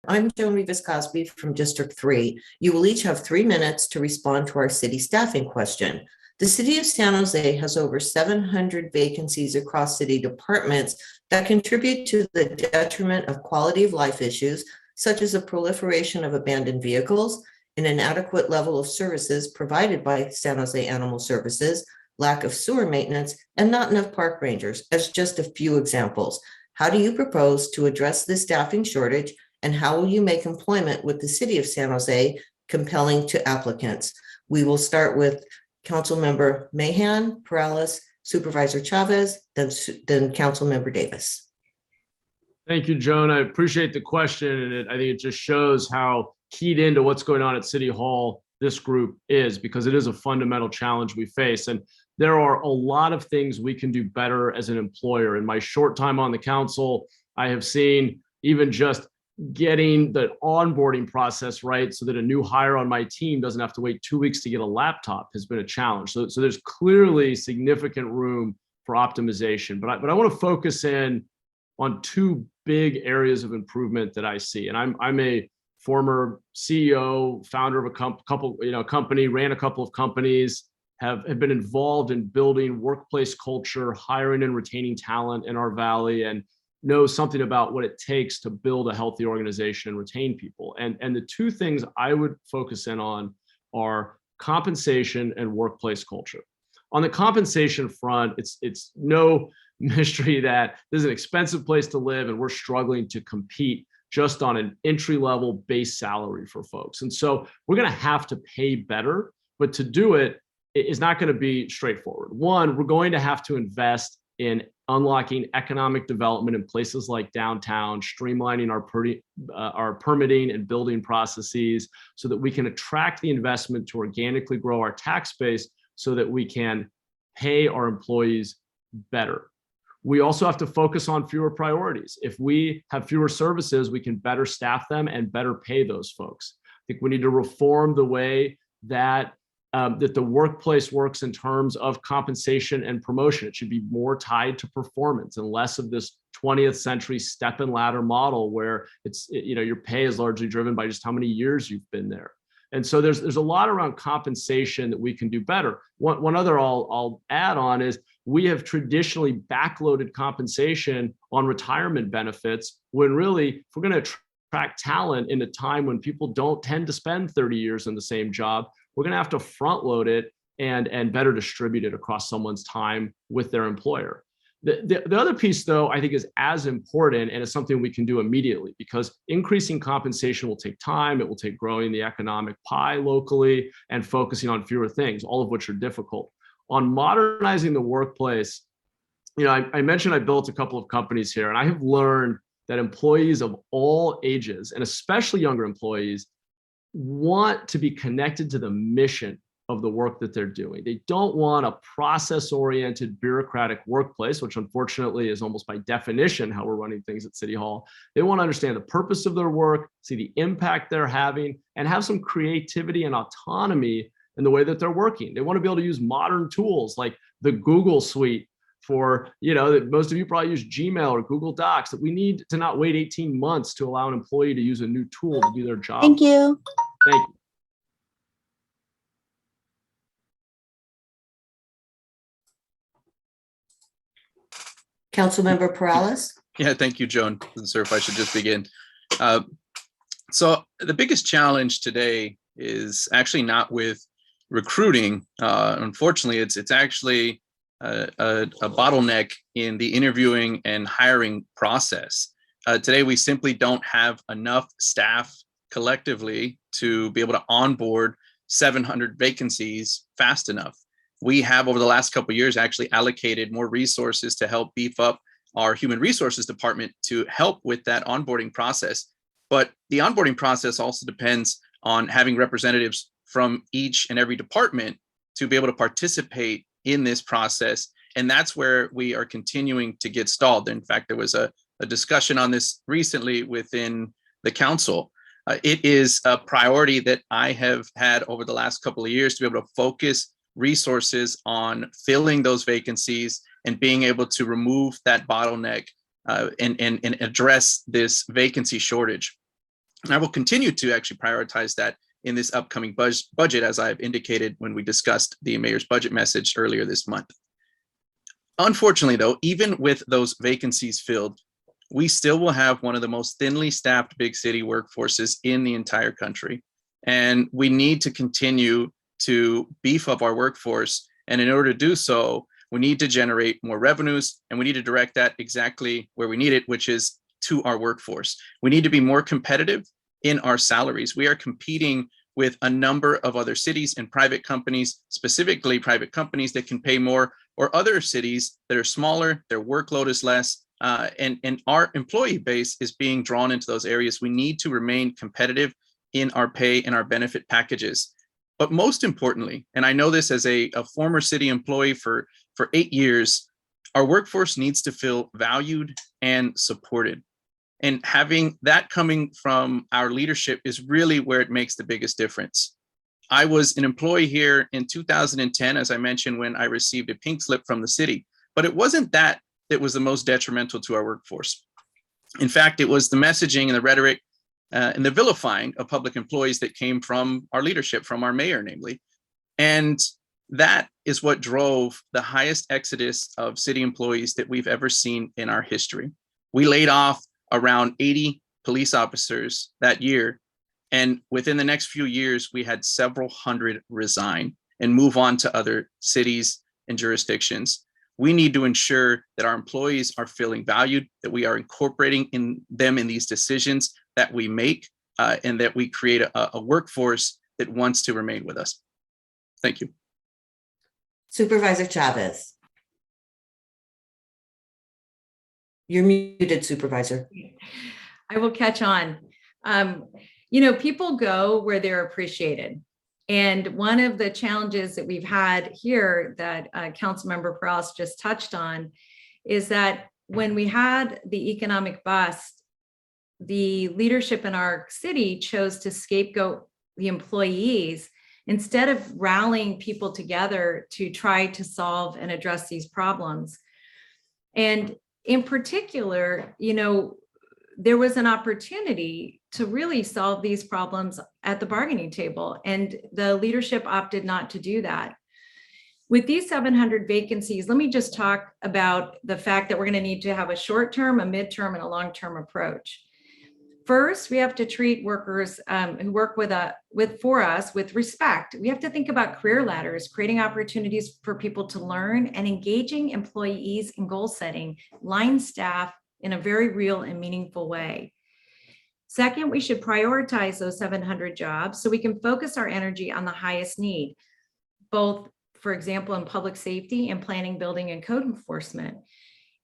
I'm Joan Rivas-Cosby from District 3. You will each have 3 minutes to respond to our city staffing question. The City of San Jose has over 700 vacancies across city departments that contribute to the detriment of quality of life issues, such as a proliferation of abandoned vehicles, an inadequate level of services provided by San Jose Animal Services, lack of sewer maintenance, and not enough park rangers, as just a few examples. How do you propose to address this staffing shortage, and how will you make employment with the City of San Jose compelling to applicants? We will start with Councilmember Mahan, Perales, Supervisor Chavez, then Councilmember Davis. Thank you, Joan. I appreciate the question, and I think it just shows how keyed into what's going on at City Hall this group is, because it is a fundamental challenge we face. And there are a lot of things we can do better as an employer. In my short time on the council, I have seen even just getting the onboarding process right so that a new hire on my team doesn't have to wait 2 weeks to get a laptop has been a challenge. So there's clearly significant room for optimization. But I want to focus in on 2 big areas of improvement that I see. And I'm a former CEO, founder of a company, ran a couple of companies, have been involved in building workplace culture, hiring and retaining talent in our valley, and know something about what it takes to build a healthy organization and retain people. And the 2 things I would focus in on are compensation and workplace culture. On the compensation front, it's no mystery that this is an expensive place to live, and we're struggling to compete just on an entry-level base salary for folks. And so we're going to have to pay better, but to do it is not going to be straightforward. One, we're going to have to invest in unlocking economic development in places like downtown, streamlining our permitting and building processes so that we can attract the investment to organically grow our tax base so that we can pay our employees better. We also have to focus on fewer priorities. If we have fewer services, we can better staff them and better pay those folks. I think we need to reform the way that the workplace works in terms of compensation and promotion. It should be more tied to performance and less of this 20th century step and ladder model where your pay is largely driven by just how many years you've been there. And so there's a lot around compensation that we can do better. One other I'll add on is we have traditionally backloaded compensation on retirement benefits, when really, if we're going to attract talent in a time when people don't tend to spend 30 years in the same job, we're going to have to front load it and better distribute it across someone's time with their employer. The other piece, though, I think is as important, and it's something we can do immediately, because increasing compensation will take time. It will take growing the economic pie locally and focusing on fewer things, all of which are difficult. On modernizing the workplace, I mentioned I built a couple of companies here, and I have learned that employees of all ages, and especially younger employees, want to be connected to the mission of the work that they're doing. They don't want a process-oriented bureaucratic workplace, which unfortunately is almost by definition how we're running things at City Hall. They want to understand the purpose of their work, see the impact they're having, and have some creativity and autonomy in the way that they're working. They want to be able to use modern tools like the Google Suite for, that most of you probably use Gmail or Google Docs, that we need to not wait 18 months to allow an employee to use a new tool to do their job. Thank you. Thank you. Councilmember Perales. Yeah, thank you, Joan. I'm not sure if I should just begin. So the biggest challenge today is actually not with recruiting. Unfortunately, it's actually a bottleneck in the interviewing and hiring process. Today, we simply don't have enough staff collectively to be able to onboard 700 vacancies fast enough. We have, over the last couple of years, actually allocated more resources to help beef up our human resources department to help with that onboarding process. But the onboarding process also depends on having representatives from each and every department to be able to participate in this process. And that's where we are continuing to get stalled. In fact, there was a discussion on this recently within the council. It is a priority that I have had over the last couple of years to be able to focus resources on filling those vacancies and being able to remove that bottleneck and address this vacancy shortage. I will continue to actually prioritize that in this upcoming budget, as I've indicated when we discussed the mayor's budget message earlier this month. Unfortunately, though, even with those vacancies filled, we still will have one of the most thinly staffed big city workforces in the entire country. And we need to continue to beef up our workforce. And in order to do so, we need to generate more revenues, and we need to direct that exactly where we need it, which is to our workforce. We need to be more competitive in our salaries. We are competing with a number of other cities and private companies, specifically private companies that can pay more, or other cities that are smaller, their workload is less, and our employee base is being drawn into those areas. We need to remain competitive in our pay and our benefit packages. But most importantly, and I know this as a former city employee for 8 years, our workforce needs to feel valued and supported. And having that coming from our leadership is really where it makes the biggest difference. I was an employee here in 2010, as I mentioned, when I received a pink slip from the city, but it wasn't that was the most detrimental to our workforce. In fact, it was the messaging and the rhetoric and the vilifying of public employees that came from our leadership, from our mayor, namely. And that is what drove the highest exodus of city employees that we've ever seen in our history. We laid off around 80 police officers that year. And within the next few years, we had several hundred resign and move on to other cities and jurisdictions. We need to ensure that our employees are feeling valued, that we are incorporating them in these decisions that we make, and that we create a workforce that wants to remain with us. Thank you. Supervisor Chavez. You're muted, Supervisor. I will catch on. People go where they're appreciated. And one of the challenges that we've had here that Councilmember Perales just touched on is that when we had the economic bust, the leadership in our city chose to scapegoat the employees instead of rallying people together to try to solve and address these problems. And in particular, there was an opportunity to really solve these problems at the bargaining table, and the leadership opted not to do that. With these 700 vacancies, let me just talk about the fact that we're going to need to have a short-term, a mid-term, and a long-term approach. First, we have to treat workers who work for us with respect. We have to think about career ladders, creating opportunities for people to learn, and engaging employees in goal setting, line staff in a very real and meaningful way. Second, we should prioritize those 700 jobs so we can focus our energy on the highest need, both, for example, in public safety and planning, building, and code enforcement.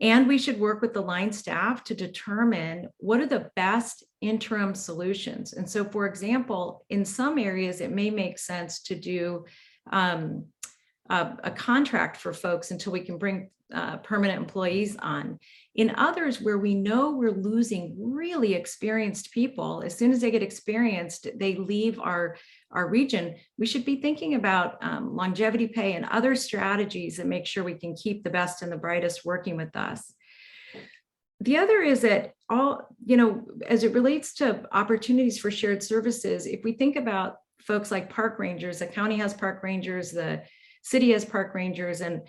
And we should work with the line staff to determine what are the best interim solutions. And so, for example, in some areas, it may make sense to do a contract for folks until we can bring permanent employees on. In others, where we know we're losing really experienced people, as soon as they get experienced, they leave our region, we should be thinking about longevity pay and other strategies that make sure we can keep the best and the brightest working with us. The other is that as it relates to opportunities for shared services, if we think about folks like park rangers, the county has park rangers, the city has park rangers, and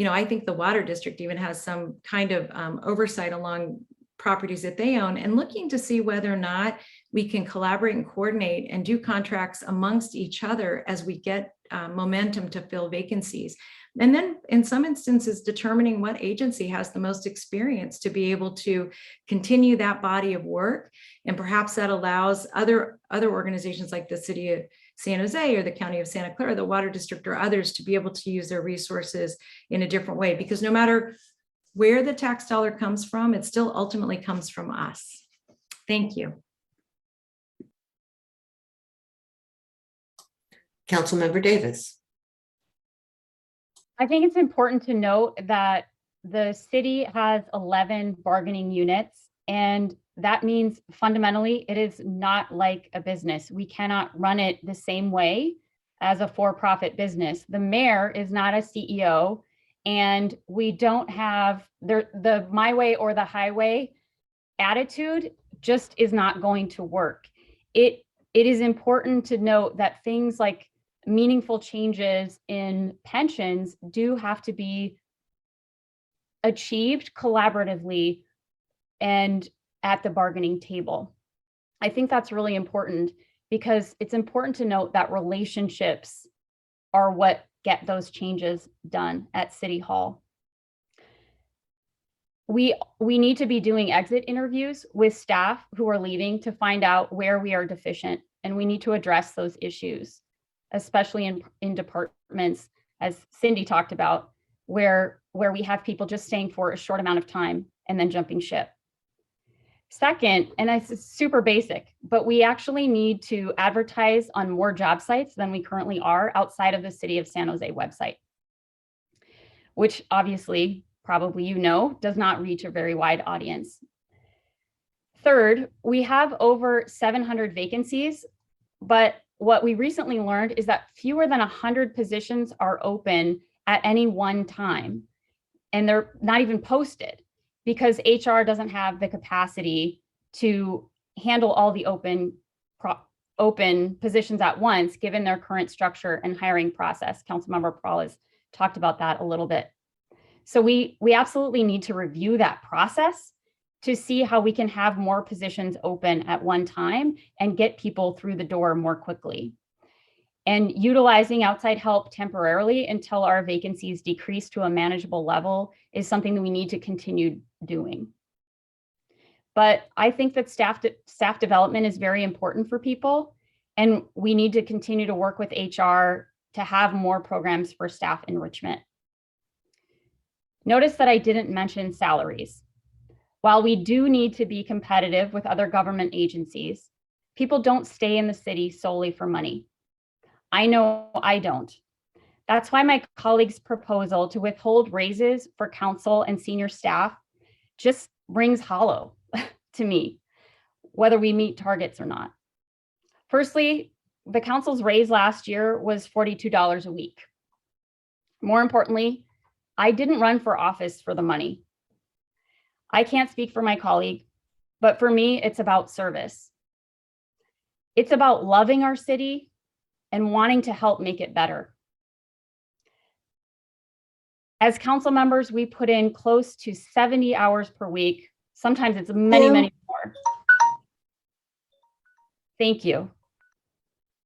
I think the water district even has some kind of oversight along properties that they own, and looking to see whether or not we can collaborate and coordinate and do contracts amongst each other as we get momentum to fill vacancies. And then in some instances, determining what agency has the most experience to be able to continue that body of work. And perhaps that allows other organizations like the City of San Jose or the County of Santa Clara, the Water District, or others to be able to use their resources in a different way. Because no matter where the tax dollar comes from, it still ultimately comes from us. Thank you. Councilmember Davis. I think it's important to note that the city has 11 bargaining units, and that means fundamentally it is not like a business. We cannot run it the same way as a for-profit business. The mayor is not a CEO, and we don't have the my way or the highway attitude just is not going to work. it is important to note that things like meaningful changes in pensions do have to be achieved collaboratively and at the bargaining table. I think that's really important because it's important to note that relationships are what get those changes done at City Hall. We need to be doing exit interviews with staff who are leaving to find out where we are deficient, and we need to address those issues, especially in departments, as Cindy talked about, where we have people just staying for a short amount of time and then jumping ship. Second, and it's super basic, but we actually need to advertise on more job sites than we currently are outside of the City of San Jose website, which obviously, probably you know, does not reach a very wide audience. Third, we have over 700 vacancies, but what we recently learned is that fewer than 100 positions are open at any one time, and they're not even posted because HR doesn't have the capacity to handle all the open positions at once, given their current structure and hiring process. Councilmember Pearl has talked about that a little bit. So we absolutely need to review that process to see how we can have more positions open at one time and get people through the door more quickly. And utilizing outside help temporarily until our vacancies decrease to a manageable level is something that we need to continue doing. But I think that staff development is very important for people, and we need to continue to work with HR to have more programs for staff enrichment. Notice that I didn't mention salaries. While we do need to be competitive with other government agencies, people don't stay in the city solely for money. I know I don't. That's why my colleagues' proposal to withhold raises for council and senior staff just rings hollow to me, whether we meet targets or not. Firstly, the council's raise last year was $42 a week. More importantly, I didn't run for office for the money. I can't speak for my colleague, but for me, it's about service. It's about loving our city and wanting to help make it better. As council members, we put in close to 70 hours per week. Sometimes it's many more. Thank you.